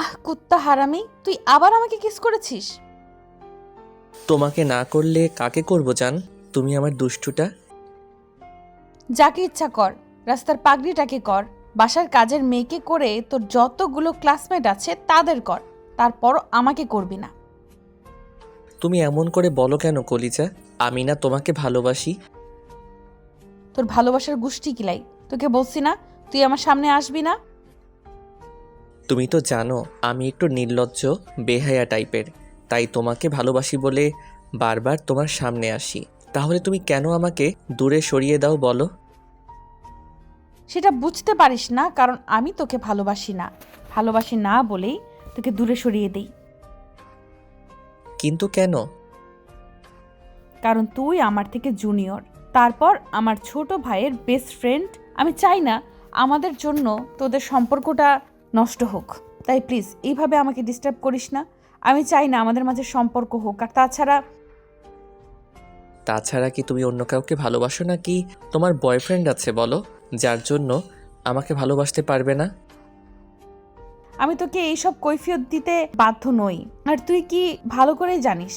আহ কুত্তা হারামি, তুই আবার আমাকে কিস করেছিস? তোমাকে না করলে কাকে করব জান? তুমি আমার দুষ্টুটা। যাকে ইচ্ছা কর, রাস্তার পাগড়িটাকে কর, বাসার কাজের মেয়েকে করে তোর যতগুলো ক্লাসমেট আছে তাদের কর, তারপরও আমাকে করবি না। তুমি এমন করে বলো কেন কলিজা? আমি না তোমাকে ভালোবাসি? তোর ভালোবাসার গুষ্টি কিলাই, তোকে বলছি না তুই আমার সামনে আসবি না। তুমি তো জানো আমি একটু নির্লজ্জ, বেহায়া টাইপের, তাই তোমাকে ভালোবাসি বলে বারবার তোমার সামনে আসি। তাহলে তুমি কেন আমাকে দূরে সরিয়ে দাও বলো? সেটা বুঝতে পারিস না কারণ আমি তোকে ভালোবাসি না বলেই তোকে দূরে সরিয়ে দেই। কিন্তু কেন? কারণ তুই আমার থেকে জুনিয়র, তারপর আমার ছোট ভাইয়ের বেস্ট ফ্রেন্ড। আমি চাই না আমাদের জন্য তোদের সম্পর্কটা নষ্ট হোক, তাই প্লিজ এইভাবে আমাকে ডিস্টার্ব করিস না। আমি চাই না আমাদের মাঝে সম্পর্ক হোক। আর তাছাড়া কি তুমি অন্য কাউকে ভালোবাসো নাকি তোমার বয়ফ্রেন্ড আছে বলো, যার জন্য আমাকে ভালোবাসতে পারবে না? আমি তোকে এইসব কৈফিয়ত দিতে বাধ্য নই। আর তুই কি ভালো করেই জানিস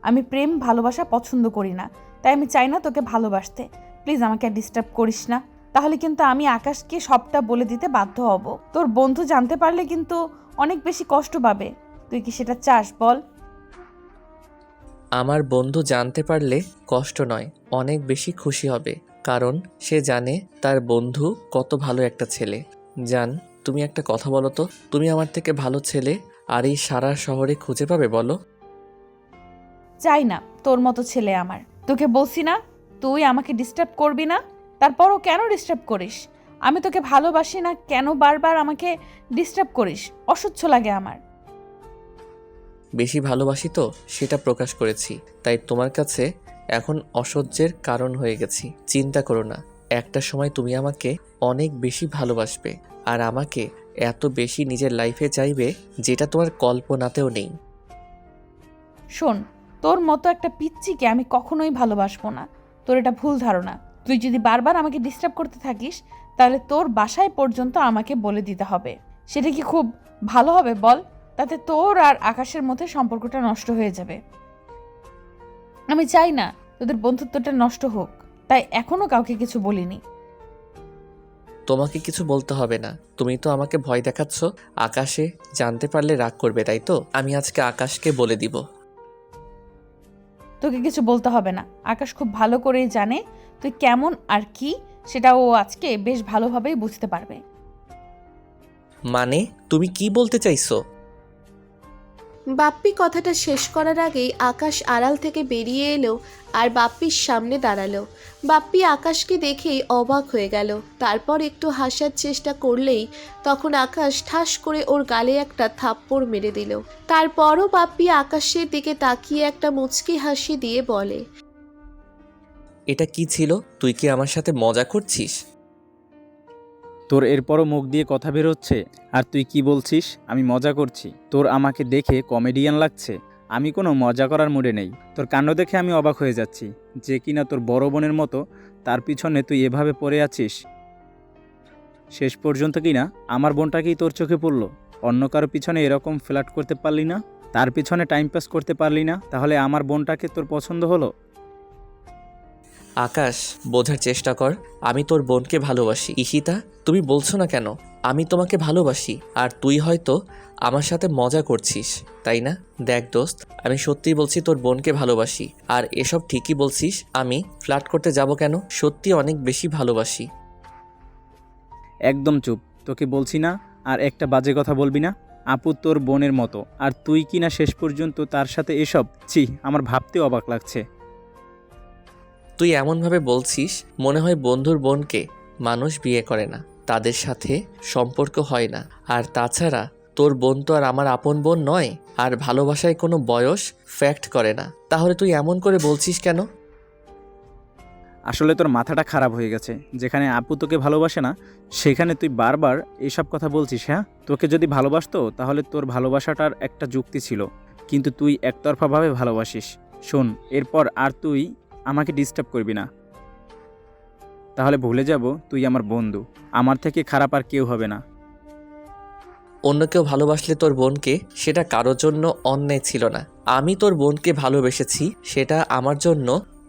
আমি প্রেম ভালোবাসা পছন্দ করি না, তাই আমি চাই না তোকে ভালোবাসতে। প্লিজ আমাকে আর ডিস্টার্ব করিস না, তাহলে কিন্তু আমি আকাশকে সবটা বলে দিতে বাধ্য হব। তোর বন্ধু জানতে পারলে কিন্তু অনেক বেশি কষ্ট পাবে। তুই কি সেটা চাস বল? আমার বন্ধু জানতে পারলে কষ্ট নয়, অনেক বেশি খুশি হবে, কারণ সে জানে তার বন্ধু কত ভালো একটা ছেলে। জান, তুমি একটা কথা বলো তো, তুমি আমার থেকে ভালো ছেলে আর এই সারা শহরে খুঁজে পাবে বলো? চাই না তোর মতো ছেলে আমার। তোকে বলছি না তুই আমাকে ডিস্টার্ব করবি না, তারপরও কেন ডিস্টার্ব করিস? আমি তোকে ভালোবাসি না কেন বারবার আমাকে ডিস্টার্ব করিস? অসহ্য লাগে আমার। বেশি ভালোবাসি তো সেটা প্রকাশ করেছি, তাই তোমার কাছে এখন অসহ্যের কারণ হয়ে গেছি। চিন্তা করো না, একটা সময় তুমি আমাকে অনেক বেশি ভালোবাসবে আর আমাকে এত বেশি নিজের লাইফে চাইবে যেটা তোমার কল্পনাতেও নেই। শোন, তোর মতো একটা পিচ্চিকে আমি কখনোই ভালোবাসবো না। তোর এটা ভুল ধারণা। তুই যদি বারবার আমাকে ডিস্টার্ব করতে থাকিস তাহলে তোর বাসায় পর্যন্ত আমাকে বলে দিতে হবে। সেটা কি খুব ভালো হবে বল? তাতে তোর আর আকাশের মধ্যে সম্পর্কটা নষ্ট হয়ে যাবে। আমি চাই না তোদের বন্ধুত্বটা নষ্ট হোক, তাই এখনো কাউকে কিছু বলিনি। তোমাকে কিছু বলতে হবে না, তুমি তো আমাকে ভয় দেখাচ্ছ। আকাশে জানতে পারলে রাগ করবে, তাই তো আমি আজকে আকাশকে বলে দিব। তোকে কিছু বলতে হবে না, আকাশ খুব ভালো করেই জানে তুই কেমন আর কি, সেটা ও আজকে বেশ ভালোভাবেই বুঝতে পারবে। মানে তুমি কি বলতে চাইছো? বাপ্পি কথাটা শেষ করার আগেই আকাশ আড়াল থেকে বেরিয়ে এলো আর বাপ্পির সামনে দাঁড়ালো। বাপ্পি আকাশকে দেখেই অবাক হয়ে গেল, তারপর একটু হাসার চেষ্টা করলেই তখন আকাশ ঠাস করে ওর গালে একটা থাপ্পড় মেরে দিল। তারপরও বাপ্পি আকাশের দিকে তাকিয়ে একটা মুচকি হাসি দিয়ে বলে, এটা কি ছিল? তুই কি আমার সাথে মজা করছিস? তোর এরপরও মুখ দিয়ে কথা বেরোচ্ছে আর তুই কি বলছিস আমি মজা করছি? তোর আমাকে দেখে কমেডিয়ান লাগছে? আমি কোনো মজা করার মুডে নেই। তোর কাণ্ড দেখে আমি অবাক হয়ে যাচ্ছি যে কিনা তোর বড় বোনের মতো তার পিছনে তুই এভাবে পড়ে আছিস। শেষ পর্যন্ত কিনা আমার বোনটাকেই তোর চোখে পড়লো। অন্য কারো পিছনে এরকম ফ্ল্যাট করতে পারলি না, তার পিছনে টাইম পাস করতে পারলি না, তাহলে আমার বোনটাকে তোর পছন্দ হলো? আকাশ, বোঝার চেষ্টা কর, আমি তোর বোনকে ভালোবাসি। ঈশিতা, তুমি বলছো না কেন আমি তোমাকে ভালোবাসি? আর তুই হয়তো আমার সাথে মজা করছিস, তাই না? দেখ দোস্ত, আমি সত্যিই বলছি তোর বোনকে ভালোবাসি। আর এসব ঠিকই বলছিস, আমি ফ্লার্ট করতে যাব কেন? সত্যি অনেক বেশি ভালোবাসি। একদম চুপ, তোকে বলছি না আর একটা বাজে কথা বলবি না। আপু তোর বোনের মতো, আর তুই কি না শেষ পর্যন্ত তার সাথে এসব? ছি, আমার ভাবতে অবাক লাগছে। তুই এমনভাবে বলছিস মনে হয় বন্ধুর বোনকে মানুষ বিয়ে করে না, তাদের সাথে সম্পর্ক হয় না। আর তাছাড়া তোর বোন তো আর আমার আপন বোন নয়, আর ভালোবাসায় কোনো বয়স ফ্যাক্ট করে না। তাহলে তুই এমন করে বলছিস কেন? আসলে তোর মাথাটা খারাপ হয়ে গেছে। যেখানে আপু তোকে ভালোবাসে না সেখানে তুই বারবার এসব কথা বলছিস। হ্যাঁ, তোকে যদি ভালোবাসতো তাহলে তোর ভালোবাসাটার একটা যুক্তি ছিল, কিন্তু তুই একতরফাভাবে ভালোবাসিস। শোন, এরপর আর তুই আমাকে ডিস্টার্ব করবি না, তাহলে ভুলে যাব তুই আমার বন্ধু। আমার থেকে খারাপ আর কেউ হবে না। অন্য কেউ ভালোবাসলে তোর বোনকে সেটা কারোর জন্য অন্যায় ছিল না। আমি তোর বোনকে ভালোবেসেছি, সেটা আমার জন্য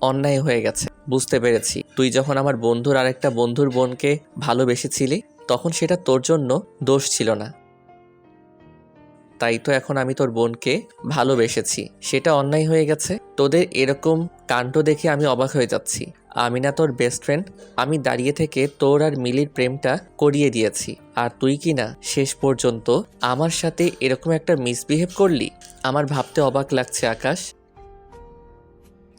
অন্যায় হয়ে গেছে। বুঝতে পেরেছি, তুই যখন আমার বন্ধুর আরেকটা বন্ধুর বোনকে ভালোবেসেছিলি তখন সেটা তোর জন্য দোষ ছিল না। তাই তো এখন আমি তোর বোনকে ভালোবেসেছি, সেটা অন্যায় হয়ে গেছে। তোদের এরকম কাণ্ড দেখে আমি অবাক হয়ে যাচ্ছি। আমি না তোর বেস্ট ফ্রেন্ড? আমি দাঁড়িয়ে থেকে তোর আর মিলির প্রেমটা করিয়ে দিয়েছি, আর তুই কি না শেষ পর্যন্ত আমার সাথে এরকম একটা মিসবিহেভ করলি। আমার ভাবতে অবাক লাগছে আকাশ।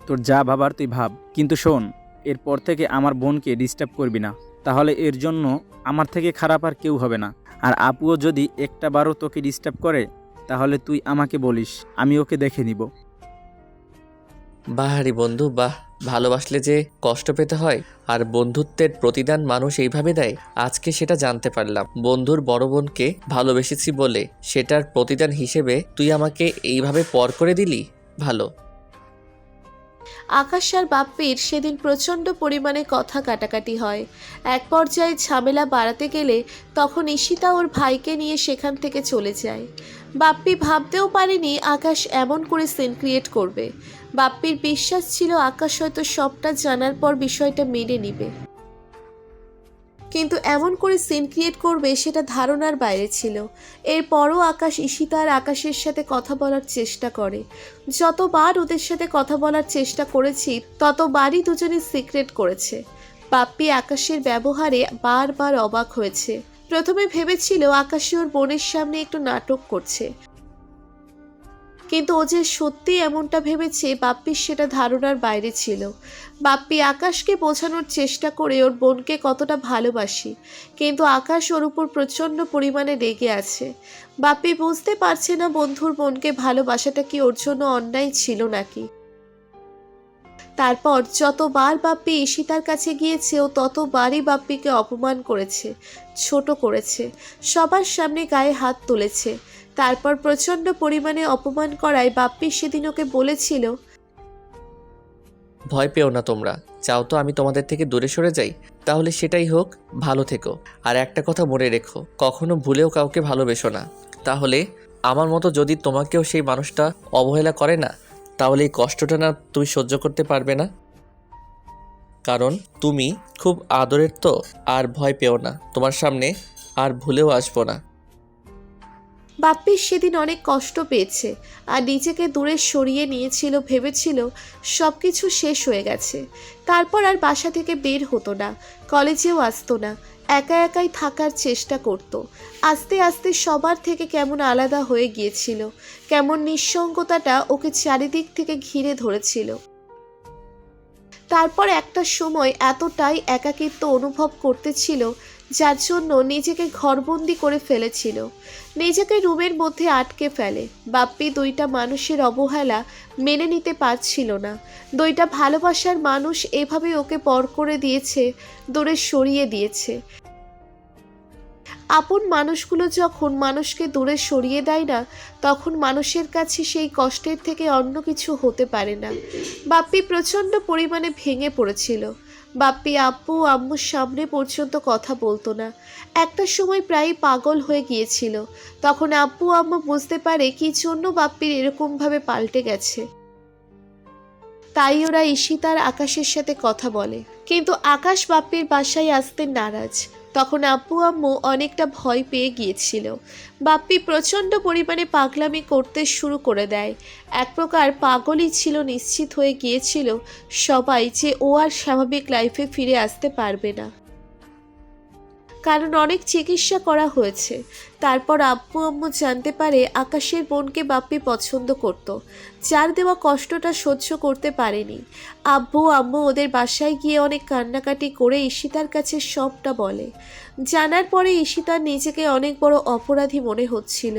তোর যা ভাবার তুই ভাব, কিন্তু শোন, এরপর থেকে আমার বোনকে ডিস্টার্ব করবি না, তাহলে এর জন্য আমার থেকে খারাপ আর কেউ হবে না। আর আপুও যদি একটা বারও তোকে ডিস্টার্ব করে তাহলে তুই আমাকে বলিস, আমি ওকে দেখে নিব। বাহ রে বন্ধু বাহ, ভালোবাসলে যে কষ্ট পেতে হয় আর বন্ধুত্বের প্রতিদান মানুষ এইভাবে দেয়, আজকে সেটা জানতে পারলাম। বন্ধুর বড় বোনকে ভালোবেসেছি বলে সেটার প্রতিদান হিসেবে তুই আমাকে এইভাবে পর করে দিলি। ভালো। আকাশ আর বাপ্পির সেদিন প্রচণ্ড পরিমাণে কথা কাটাকাটি হয়। এক পর্যায়ে ঝামেলা বাড়াতে গেলে তখন ঈশিতা ওর ভাইকে নিয়ে সেখান থেকে চলে যায়। বাপ্পি ভাবতেও পারেনি আকাশ এমন করে সিন ক্রিয়েট করবে। বাপ্পির বিশ্বাস ছিল আকাশ হয়তো সবটা জানার পর বিষয়টা মেনে নিবে, কিন্তু এমন করে সিন ক্রিয়েট করবে সেটা ধারণার বাইরে ছিল। এরপরও আকাশ ঈশিতা আর আকাশের সাথে কথা বলার চেষ্টা করে। যতবার ওদের সাথে কথা বলার চেষ্টা করেছি ততবারই দুজনে সিক্রেট করেছে। বাপ্পি আকাশের ব্যবহারে বারবার অবাক হয়েছে। প্রথমে ভেবেছিল আকাশে ওর বোনের সামনে একটু নাটক করছে, কিন্তু ও যে সত্যি এমনটা ভেবেছে বাপ্পির সেটা ধারণার বাইরে ছিল। বাপ্পি আকাশকে বোঝানোর চেষ্টা করে ওর বোনকে কতটা ভালোবাসি, কিন্তু আকাশ ওর উপর প্রচণ্ড পরিমাণে রেগে আছে। বাপ্পি বুঝতে পারছে না বন্ধুর বোনকে ভালোবাসাটা কি ওর জন্য অন্যায় ছিল নাকি। তারপর যতবার বাপ্পি ঈশিতার কাছে গিয়েছে ও ততবারই বাপ্পিকে অপমান করেছে, ছোট করেছে, সবার সামনে গায়ে হাত তুলেছে। তারপর প্রচণ্ড পরিমাণে অপমান করায় বাপ্পি সেদিন ওকে বলেছিল, ভয় পেও না তোমরা, চাও তো আমি তোমাদের থেকে দূরে সরে যাই? তাহলে সেটাই হোক, ভালো থেকো। আর একটা কথা মনে রেখো, কখনো ভুলেও কাউকে ভালোবেসো না। তাহলে আমার মতো যদি তোমাকেও সেই মানুষটা অবহেলা করে না, তাহলে এই কষ্টটা না তুমি সহ্য করতে পারবে না। কারণ তুমি খুব আদরের তো। আর ভয় পেও না, তোমার সামনে আর ভুলেও আসবো না। বাপ্পি সেদিন অনেক কষ্ট পেয়েছে আর নিজেকে দূরে সরিয়ে নিয়েছিল, ভেবেছিল সব কিছু শেষ হয়ে গেছে। তারপর আর বাসা থেকে বের হতো না, কলেজেও আসতো না, একা একাই থাকার চেষ্টা করত। আস্তে আস্তে সবার থেকে কেমন আলাদা হয়ে গিয়েছিল, কেমন নিঃসঙ্গতাটা ওকে চারিদিক থেকে ঘিরে ধরেছিল। তারপর একটা সময় এতটাই একাকিত্ব অনুভব করতেছিল যার জন্য নিজেকে ঘরবন্দি করে ফেলেছিল, নিজেকে রুমের মধ্যে আটকে ফেলে। বাপ্পি দুইটা মানুষের অবহেলা মেনে নিতে পারছিল না। দুইটা ভালোবাসার মানুষ এভাবে ওকে পর করে দিয়েছে, দূরে সরিয়ে দিয়েছে। আপন মানুষগুলো যখন মানুষকে দূরে সরিয়ে দেয় না, তখন মানুষের কাছে সেই কষ্টের থেকে অন্য কিছু হতে পারে না। বাপ্পি প্রচণ্ড পরিমাণে ভেঙে পড়েছিল। বাপ্পি আব্বু আম্মুর সামনে পর্যন্ত কথা বলতো না, একটা সময় প্রায় পাগল হয়ে গিয়েছিল। তখন আব্বু আম্মু বুঝতে পারে কি জন্য বাপ্পির এরকমভাবে পাল্টে গেছে। তাই ওরা ঈশিতার আকাশের সাথে কথা বলে, কিন্তু আকাশ বাপ্পির বাসায় আসতে নারাজ। তখন আব্বু আম্মু অনেকটা ভয় পেয়ে গিয়েছিল। বাপ্পি প্রচণ্ড পরিমাণে পাগলামি করতে শুরু করে দেয়। এক প্রকার পাগলই ছিল, নিশ্চিত হয়ে গিয়েছিল সবাই যে ও আর স্বাভাবিক লাইফে ফিরে আসতে পারবে না, কারণ অনেক চিকিৎসা করা হয়েছে। তারপর আব্বু আম্মু জানতে পারে আকাশের বোনকে বাপ্পি পছন্দ করত, যার দেওয়া কষ্টটা সহ্য করতে পারেনি। আব্বু আম্মু ওদের বাসায় গিয়ে অনেক কান্নাকাটি করে ঈশিতার কাছে সবটা বলে। জানার পরে ঈশিতার নিজেকে অনেক বড় অপরাধী মনে হচ্ছিল।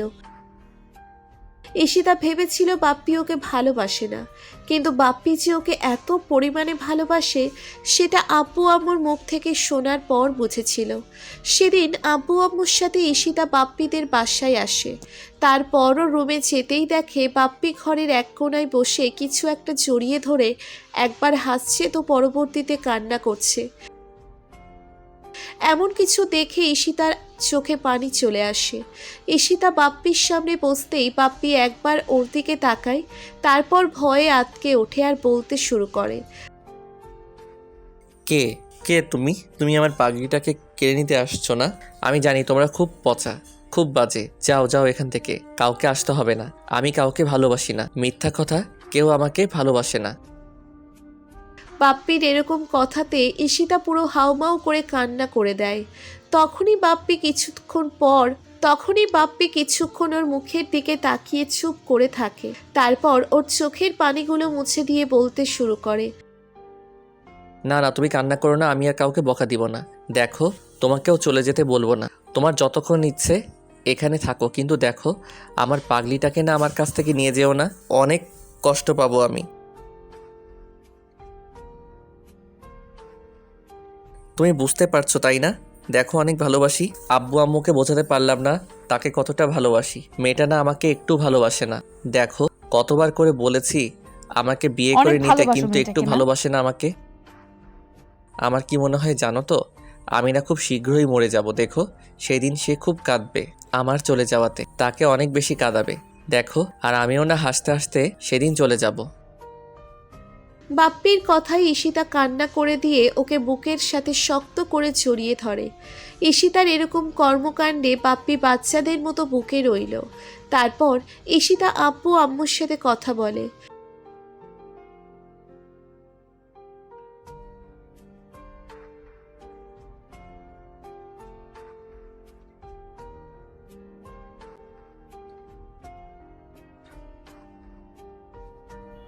ঈশিতা ভেবেছিল বাপ্পি ওকে ভালোবাসে না, কিন্তু বাপ্পি যে ওকে এত পরিমাণে ভালোবাসে সেটা আব্বু আম্মুর মুখ থেকে শোনার পর বুঝেছিল। সেদিন আব্বু আম্মুর সাথে ঈশিতা বাপ্পিদের বাসায় আসে। তারপরও রুমে যেতেই দেখে বাপ্পি ঘরের এক কোণায় বসে কিছু একটা জড়িয়ে ধরে একবার হাসছে তো পরবর্তীতে কান্না করছে। এমন কিছু দেখে ঈশিতার চোখে পানি চলে আসে। ঈশিতা বাপ্পির সামনে বসতেই বাপ্পি একবার ওর দিকে তাকায়, তারপর ভয়ে আঁতকে ওঠে আর বলতে শুরু করে। কে কে তুমি? তুমি আমার পাগড়িটাকে কেড়ে নিতে আসছো না? আমি জানি তোমরা খুব পচা, খুব বাজে। যাও যাও এখান থেকে, কাউকে আসতে হবে না। আমি কাউকে ভালোবাসি না, মিথ্যা কথা, কেউ আমাকে ভালোবাসে না। বাপ্পির এরকম কথাতে ঈশিতা পুরো হাউমাউ করে কান্না করে দেয়। তখনই বাপ্পি কিছুক্ষণ ওর মুখের দিকে তাকিয়ে চুপ করে থাকে। তারপর ওর চোখের পানিগুলো মুছে দিয়ে বলতে শুরু করে। না না, তুমি কান্না করো না, আমি আর কাউকে বকা দিব না। দেখো, তোমাকেও চলে যেতে বলবো না। তোমার যতক্ষণ ইচ্ছে এখানে থাকো, কিন্তু দেখো আমার পাগলিটাকে না আমার কাছ থেকে নিয়ে যেও না, অনেক কষ্ট পাবো আমি। তুমি বুঝতে পারছো তাই না? দেখো অনেক ভালোবাসি, আব্বু আম্মুকে বোঝাতে পারলাম না তাকে কতটা ভালোবাসি। মেয়েটা না আমাকে একটু ভালোবাসে না। দেখো কতবার করে বলেছি আমাকে বিয়ে অনেক করে নিতে, ভালোবাসো কিন্তু একটু মেয়েটাকে না? ভালোবাসে না আমাকে। আমার কি মনে হয় জানো তো, আমি না খুব শীঘ্রই মরে যাব। দেখো সেদিন সে খুব কাঁদবে আমার চলে যাওয়াতে, তাকে অনেক বেশি কাঁদাবে দেখো, আর আমিও না হাসতে হাসতে সেদিন চলে যাব। বাপ্পির কথায় ঈশিতা কান্না করে দিয়ে ওকে বুকের সাথে শক্ত করে জড়িয়ে ধরে। ঈশিতার এরকম কর্মকাণ্ডে বাপ্পি বাচ্চাদের মতো বুকে রইল। তারপর ঈশিতা আব্বু আম্মুর সাথে কথা বলে।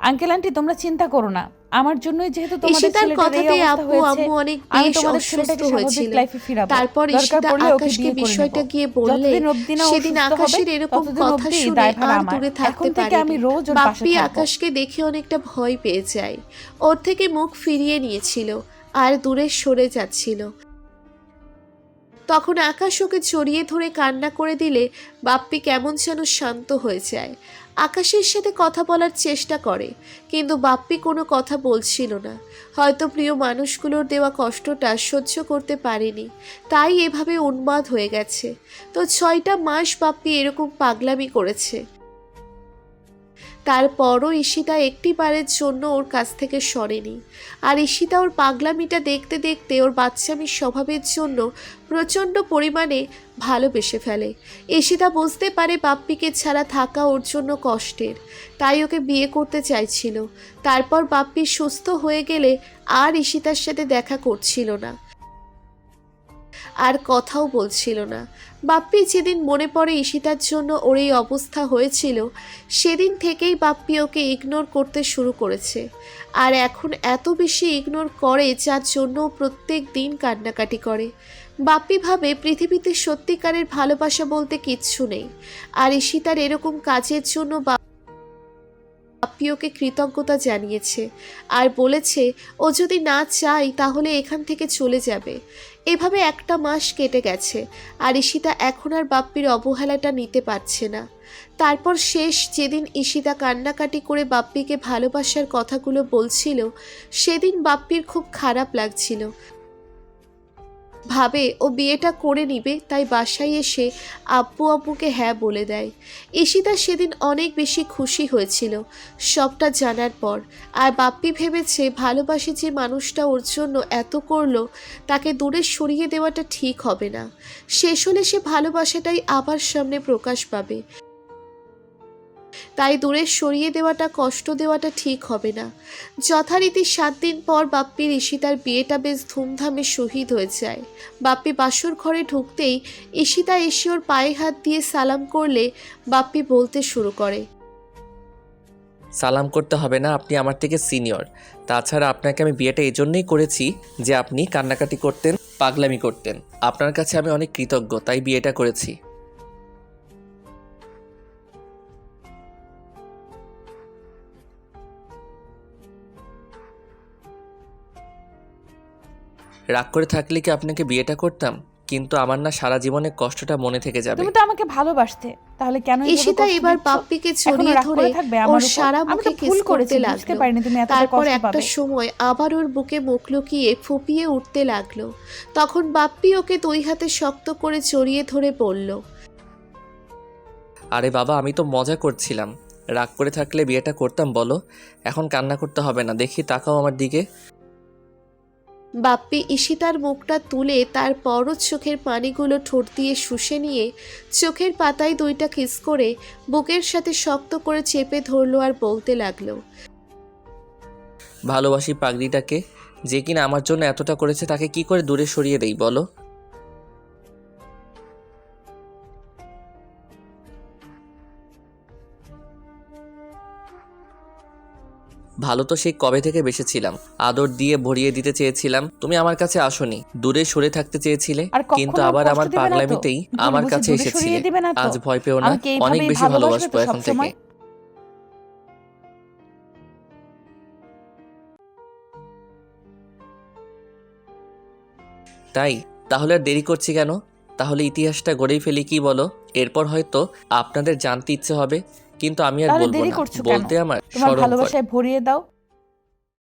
আঙ্কেল আন্টি তোমরা চিন্তা করো না, আমার জন্যই যেহেতু তোমাদের ঈশিতার ছেলেটার এই কথাতে অবস্থা আব্বু হয়েছে, আম্মু অনেক আমি বেশ তোমাদের অসুস্থ ছেলেটাকে স্বাভাবিক হয়েছিল। লাইফে ফিরাবো। তারপর দরকার ঈশিতা পড়লে ওকে আকাশকে বিয়ে করে বিষয়টা নেব। গিয়ে বললে যতদিন অবধি না ও সেদিন সুস্থ হবে আকাশের এরকম ততদিন কথা অবধি শুনে দায়ভার আর আমার। দূরে থাকতে এখন থেকে আমি পারেনি। রোজ ওর পাশে বাপ্পি থাকবো। আকাশকে দেখে অনেকটা ভয় পেয়ে যায়, ওর থেকে মুখ ফিরিয়ে নিয়েছিল আর দূরে সরে যাচ্ছিল। তখন আকাশ ওকে জড়িয়ে ধরে কান্না করে দিলে বাপ্পি কেমন যেন শান্ত হয়ে যায়। আকাশের সাথে কথা বলার চেষ্টা করে, কিন্তু বাপ্পি কোনো কথা বলছিল না। হয়তো প্রিয় মানুষগুলোর দেওয়া কষ্টটা সহ্য করতে পারেনি, তাই এভাবে উন্মাদ হয়ে গেছে। তো 6টা মাস বাপ্পি এরকম পাগলামি করেছে। তারপরও ঈশিতা একটিবারের জন্য ওর কাছ থেকে সরেনি। আর ঈশিতা ওর পাগলামিটা দেখতে দেখতে ওর বাচ্চামির স্বভাবের জন্য প্রচণ্ড পরিমাণে ভালোবেসে ফেলে। ঈশিতা বুঝতে পারে বাপ্পিকে ছাড়া থাকা ওর জন্য কষ্টের, তাই ওকে বিয়ে করতে চাইছিল। তারপর বাপ্পি সুস্থ হয়ে গেলে আর ঈশিতার সাথে দেখা করছিল না, আর কথাও বলছিল না। বাপ্পি যেদিন মনে পড়ে ঈশিতার জন্য ওর এই অবস্থা হয়েছিল, সেদিন থেকেই বাপ্পি ওকে ইগনোর করতে শুরু করেছে। আর এখন এত বেশি ইগনোর করে যার জন্য প্রত্যেক দিন কান্নাকাটি করে। বাপ্পি ভাবে পৃথিবীতে সত্যিকারের ভালোবাসা বলতে কিচ্ছু নেই। আর ঈশিতার এরকম কাজের জন্য বাপ্পি ওকে কৃতজ্ঞতা জানিয়েছে আর বলেছে ও যদি না চায় তাহলে এখান থেকে চলে যাবে। এভাবে 1টা মাস কেটে গেছে আর ঈশিতা এখন আর বাপ্পির অবহেলাটা নিতে পারছে না। তারপর শেষ যেদিন ঈশিতা কান্নাকাটি করে বাপ্পিকে ভালোবাসার কথাগুলো বলছিল, সেদিন বাপ্পির খুব খারাপ লাগছিল। ভাবে ও বিয়েটা করে নিবে, তাই বাসায় এসে আব্বু আব্বুকে হ্যাঁ বলে দেয়। ঈশিতা সেদিন অনেক বেশি খুশি হয়েছিল সবটা জানার পর। আর বাপ্পি ভেবেছে ভালোবাসে যে মানুষটা ওর জন্য এত করলো, তাকে দূরে সরিয়ে দেওয়াটা ঠিক হবে না। শেষ হলে সে ভালোবাসাটাই আবার সামনে প্রকাশ পাবে, তাই দূরে সরিয়ে দেওয়াটা, কষ্ট দেওয়াটা ঠিক হবে না। যথারীতি 7 দিন পর বাপ্পির ঈশিতার বিয়েটা বেশ ধুমধামে শহীদ হয়ে যায়। বাপ্পি বাসর ঘরে ঢুকতেই ঈশিতা এসে ওর পায়ে হাত দিয়ে সালাম করলে বাপ্পি বলতে শুরু করে। সালাম করতে হবে না, আপনি আমার থেকে সিনিয়র। তাছাড়া আপনাকে আমি বিয়েটা এই জন্যই করেছি যে আপনি কান্নাকাটি করতেন, পাগলামি করতেন। আপনার কাছে আমি অনেক কৃতজ্ঞ, তাই বিয়েটা করেছি। রাগ করে থাকলে কি আপনাকে বিয়েটা করতাম? কিন্তু আমার না সারা জীবনে কষ্টটা মনে থেকে যাবে। তুমি তো আমাকে ভালোবাসতে, তাহলে কেন এইভাবে ঈশিতা কষ্ট এবার দিচ্ছ? বাপ্পিকে এখনো জড়িয়ে রাগ ধরে করে থাকবে ওর আমার উপর? সারা আমি মুখে তো কিস ভুল করতে করেছি, বুঝতে লাগলো। পারিনি তুমি এতটা তারপর কষ্ট একটা পাবে। সময় আবার ওর বুকে মুখ লুকিয়ে ফুপিয়ে উঠতে লাগলো। তখন বাপ্পি ওকে 2 হাতে শক্ত করে জড়িয়ে ধরে বলল, আরে বাবা, আমি তো মজা করছিলাম। রাগ করে থাকলে বিয়েটা করতাম বলো? এখন কান্না করতে হবে না, দেখি তাকাও আমার দিকে। বাপ্পি ঈশিতার মুখটা তুলে তার পরও চোখের পানিগুলো ঠোঁট দিয়ে শুষে নিয়ে চোখের পাতায় 2টা কিস করে বুকের সাথে শক্ত করে চেপে ধরলো আর বলতে লাগলো, ভালোবাসি পাগড়িটাকে, যে কিনা আমার জন্য এতটা করেছে, তাকে কি করে দূরে সরিয়ে দেই বলো? ভালো তো সেই কবে থেকে বেসেছিলাম, আদর দিয়ে ভরিয়ে দিতে চেয়েছিলাম, তুমি আমার কাছে আসোনি, দূরে সরে থাকতে চেয়েছিলে, আর কখনো কিন্তু আবার কষ্ট আমার দিবে না তো? পাগলামিতেই ভুল আমার বুঝে কাছে দূরে এসেছিলে। সরিয়ে দিবে না তো? আজ ভয় পেও না, আমাকে অনেক এইভাবেই বেশি ভালোবাসবে ভালোবাসবো তো এখন থেকে। সবসময়? তাই? তাহলে আর দেরি করছি কেন? তাহলে ইতিহাসটা গড়েই ফেলি, কি বলো? এরপর হয়তো আপনাদের জানতে ইচ্ছে হবে, কিন্তু আমি আর তাহলে বলবো দেরি না, করছো কেন? বলতে আমার তোমার শরম করে। ভালোবাসায় ভরিয়ে দাও।